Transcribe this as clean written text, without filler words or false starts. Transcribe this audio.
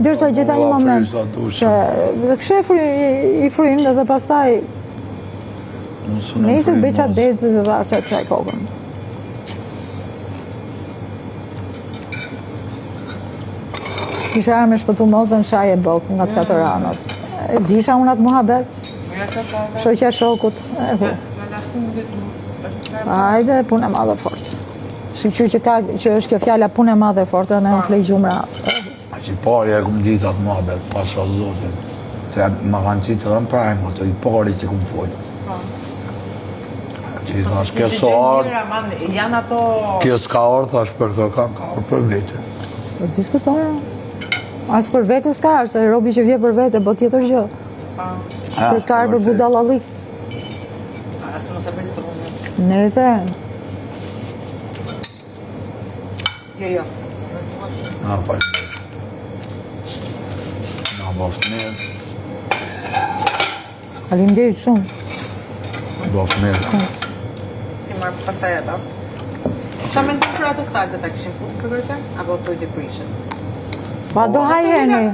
Derisa gjeta një moment se kështu i fryn dhe pastaj nesër bëj çat detë dhe asa çaj kokën. Kisha arë me shpëtu mozën shaj e bok nga të katoranot. Disha unë atë muhabet. Shoqja shokut. Hajde, punë e madhe fortë. Shqipqyr që është kjo fjalla punë e madhe fortë, në unë flej gjumra. A që pari e këmë ditë atë muhabet, pasha zotin. Të më kanë qitë edhe në prajmë, ato i pari që këmë folë. Që i thash, kjo s'o ardë, kjo s'ka ardë, thash për të ka ardë për vete. Si s'këtojë? Asë për vete s'ka ardë, se robi që vje për vete, bo tjetër gjë. Për karë për budalalik. Asë mos e bërë të rungë. Nese. Jo. Na, falë. Na, bafë mirë. Faleminderit shumë. Bafë mirë. Si marë pasaj ato. Qa me ndim për ato salzet, a këshim futë këvërte? Apo të i të prishën? Pa do haj Henry.